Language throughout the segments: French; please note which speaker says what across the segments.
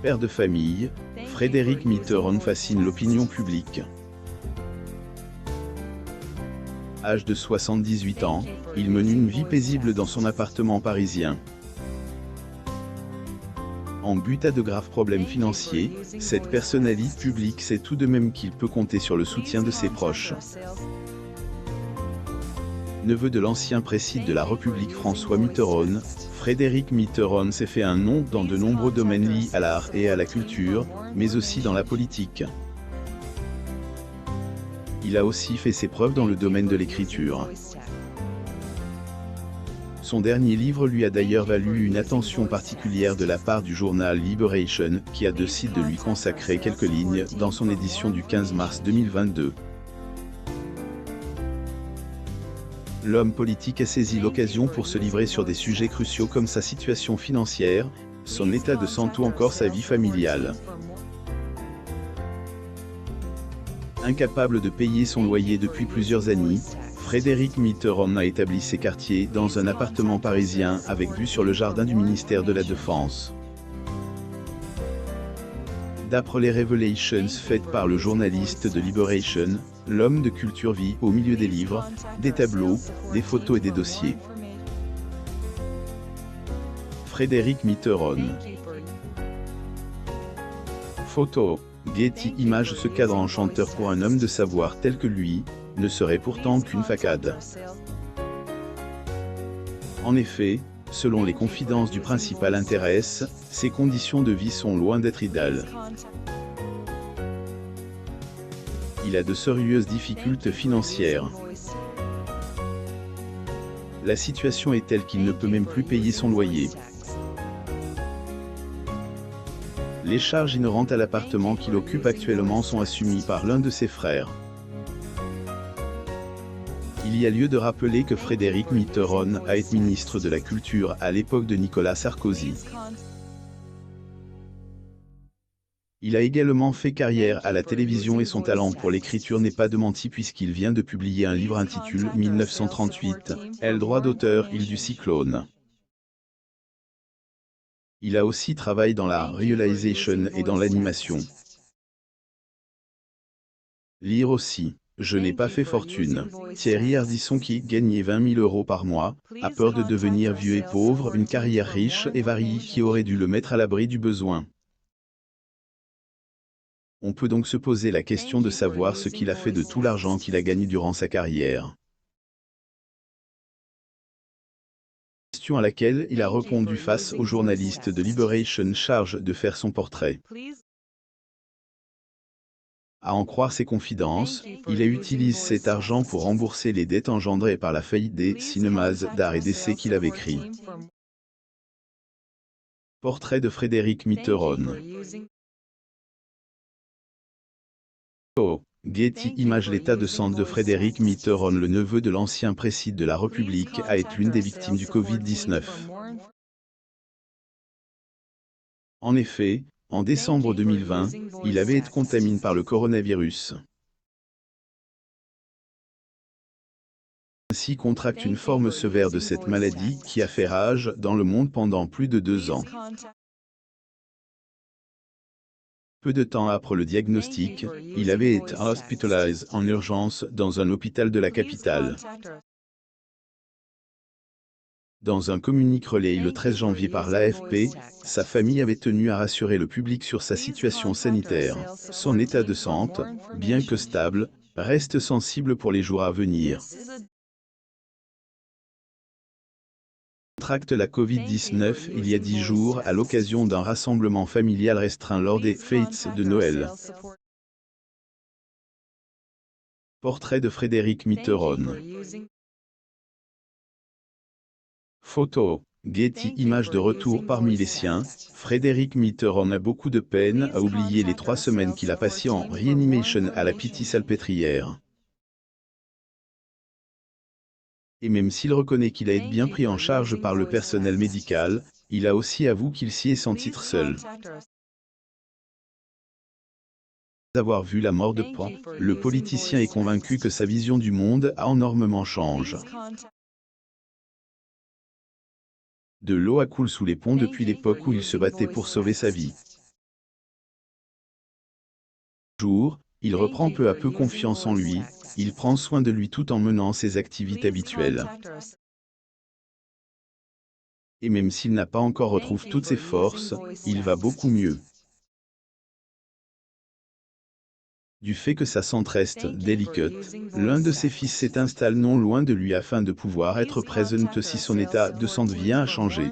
Speaker 1: Père de famille, Frédéric Mitterrand fascine l'opinion publique. Âge de 78 ans, il mène une vie paisible dans son appartement parisien. En but à de graves problèmes financiers, cette personnalité publique sait tout de même qu'il peut compter sur le soutien de ses proches. Neveu de l'ancien président de la République François Mitterrand, Frédéric Mitterrand s'est fait un nom dans de nombreux domaines liés à l'art et à la culture, mais aussi dans la politique. Il a aussi fait ses preuves dans le domaine de l'écriture. Son dernier livre lui a d'ailleurs valu une attention particulière de la part du journal Libération, qui a décidé de lui consacrer quelques lignes dans son édition du 15 mars 2022. L'homme politique a saisi l'occasion pour se livrer sur des sujets cruciaux comme sa situation financière, son état de santé ou encore sa vie familiale. Incapable de payer son loyer depuis plusieurs années, Frédéric Mitterrand a établi ses quartiers dans un appartement parisien avec vue sur le jardin du ministère de la Défense. D'après les révélations faites par le journaliste de Libération, l'homme de culture vit au milieu des livres, des tableaux, des photos et des dossiers. Frédéric Mitterrand. Photo. Getty Images. Ce cadre enchanteur pour un homme de savoir tel que lui, ne serait pourtant qu'une facade. En effet, selon les confidences du principal intéresse, ses conditions de vie sont loin d'être idéales. Il a de sérieuses difficultés financières. La situation est telle qu'il ne peut même plus payer son loyer. Les charges inhérentes à l'appartement qu'il occupe actuellement sont assumées par l'un de ses frères. Il y a lieu de rappeler que Frédéric Mitterrand a été ministre de la Culture à l'époque de Nicolas Sarkozy. Il a également fait carrière à la télévision et son talent pour l'écriture n'est pas démenti puisqu'il vient de publier un livre intitulé 1938, Le droit d'auteur, île du cyclone. Il a aussi travaillé dans la réalisation et dans l'animation. Lire aussi. Je n'ai pas fait fortune. Thierry Ardisson qui gagnait 20 000 € par mois, a peur de devenir vieux et pauvre, une carrière riche et variée qui aurait dû le mettre à l'abri du besoin. On peut donc se poser la question de savoir ce qu'il a fait de tout l'argent qu'il a gagné durant sa carrière. Question à laquelle il a répondu face aux journalistes de Libération charge de faire son portrait. À en croire ses confidences, il a utilisé cet argent pour rembourser les dettes engendrées par la faillite des cinémas d'art et d'essai qu'il avait créés. Portrait de Frédéric Mitterrand. Getty Images. L'état de santé de Frédéric Mitterrand, le neveu de l'ancien président de la République, a été l'une des victimes du Covid-19. En effet, en décembre 2020, il avait été contaminé par le coronavirus. Ainsi contracte une forme sévère de cette maladie qui a fait rage dans le monde pendant plus de 2 ans. Peu de temps après le diagnostic, il avait été hospitalisé en urgence dans un hôpital de la capitale. Dans un communiqué relayé le 13 janvier par l'AFP, sa famille avait tenu à rassurer le public sur sa situation sanitaire. Son état de santé, bien que stable, reste sensible pour les jours à venir. Contracte la Covid-19 il y a 10 jours à l'occasion d'un rassemblement familial restreint lors des fêtes de Noël. Portrait de Frédéric Mitterrand. Photo. Getty Images. De retour parmi les siens, Frédéric Mitterrand a beaucoup de peine à oublier les 3 semaines qu'il a passées en réanimation à la Pitié-Salpêtrière. Et même s'il reconnaît qu'il a été bien pris en charge par le personnel médical, il a aussi avoué qu'il s'y est senti seul. Après avoir vu la mort de Pan, le politicien est convaincu que sa vision du monde a énormément changé. De l'eau a coulé sous les ponts depuis l'époque où il se battait pour sauver sa vie. Jour, il reprend peu à peu confiance en lui, il prend soin de lui tout en menant ses activités habituelles. Et même s'il n'a pas encore retrouvé toutes ses forces, il va beaucoup mieux. Du fait que sa santé reste délicate, l'un de ses fils s'installe non loin de lui afin de pouvoir être présent si son état de santé vient à changer.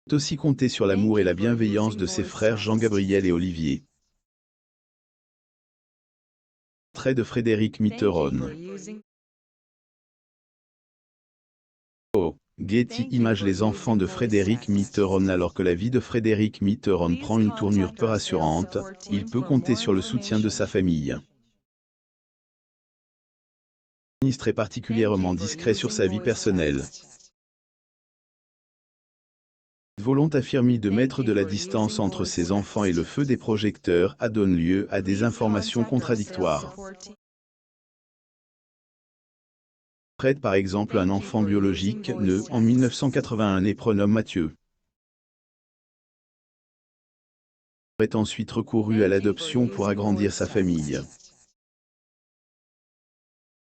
Speaker 1: Il peut aussi compter sur l'amour et la bienveillance de ses frères Jean-Gabriel et Olivier. Trait de Frédéric Mitterrand. Getty Images. Les enfants de Frédéric Mitterrand. Alors que la vie de Frédéric Mitterrand prend une tournure peu rassurante, il peut compter sur le soutien de sa famille. Le ministre est particulièrement discret sur sa vie personnelle. Volont affirmer de mettre de la distance entre ses enfants et le feu des projecteurs donne lieu à des informations contradictoires. Prête par exemple un enfant biologique né en 1981 et prénomme Mathieu. Aurait ensuite recouru à l'adoption pour agrandir sa famille.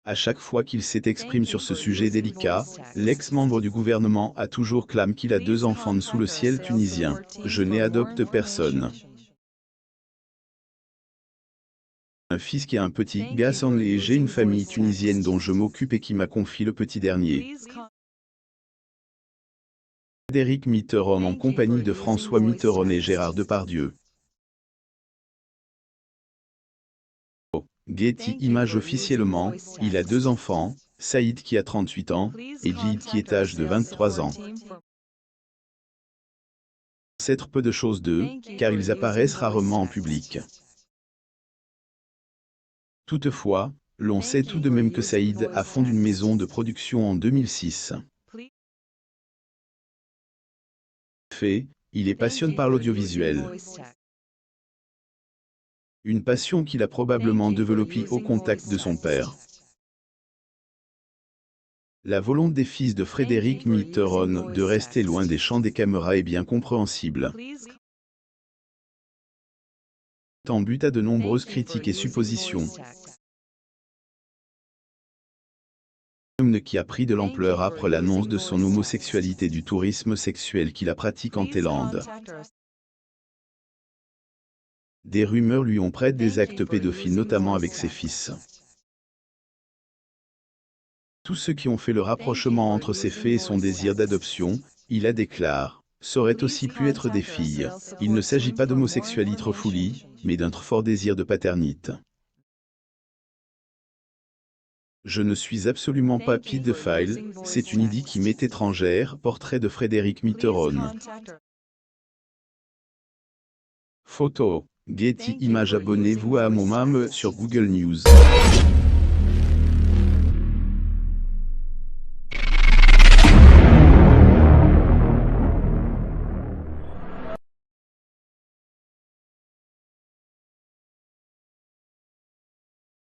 Speaker 1: À chaque fois qu'il s'exprime sur ce sujet délicat, l'ex-membre du gouvernement a toujours clamé qu'il a 2 enfants sous le ciel tunisien. Je n'adopte personne. Un fils qui a un petit garçon et j'ai une famille tunisienne dont je m'occupe et qui m'a confié le petit dernier. Frédéric Mitterrand en compagnie de François Mitterrand et Gérard Depardieu. Getty Images. Officiellement, il a 2 enfants, Saïd qui a 38 ans, et Jid qui est âgé de 23 ans. C'est peu de choses d'eux, car ils apparaissent rarement en public. Toutefois, l'on sait tout de même que Saïd a fondé une maison de production en 2006. Fait, il est passionné par l'audiovisuel. Une passion qu'il a probablement développée au contact de son père. La volonté des fils de Frédéric Mitterrand de rester loin des champs des caméras est bien compréhensible. En but à de nombreuses critiques et suppositions. Homme qui a pris de l'ampleur après l'annonce de son homosexualité du tourisme sexuel qu'il a pratiqué en Thaïlande. Des rumeurs lui ont prêté des actes pédophiles notamment avec ses fils. Tous ceux qui ont fait le rapprochement entre ces faits et son désir d'adoption, il a déclaré, sauraient aussi pu être des filles. Il ne s'agit pas d'homosexualité refoulée, mais d'un très fort désir de paternité. Je ne suis absolument pas pédophile, c'est une idée qui m'est étrangère. Portrait de Frédéric Mitterrand. Photo. Getty Images. Abonnez-vous à mon mam sur Google News.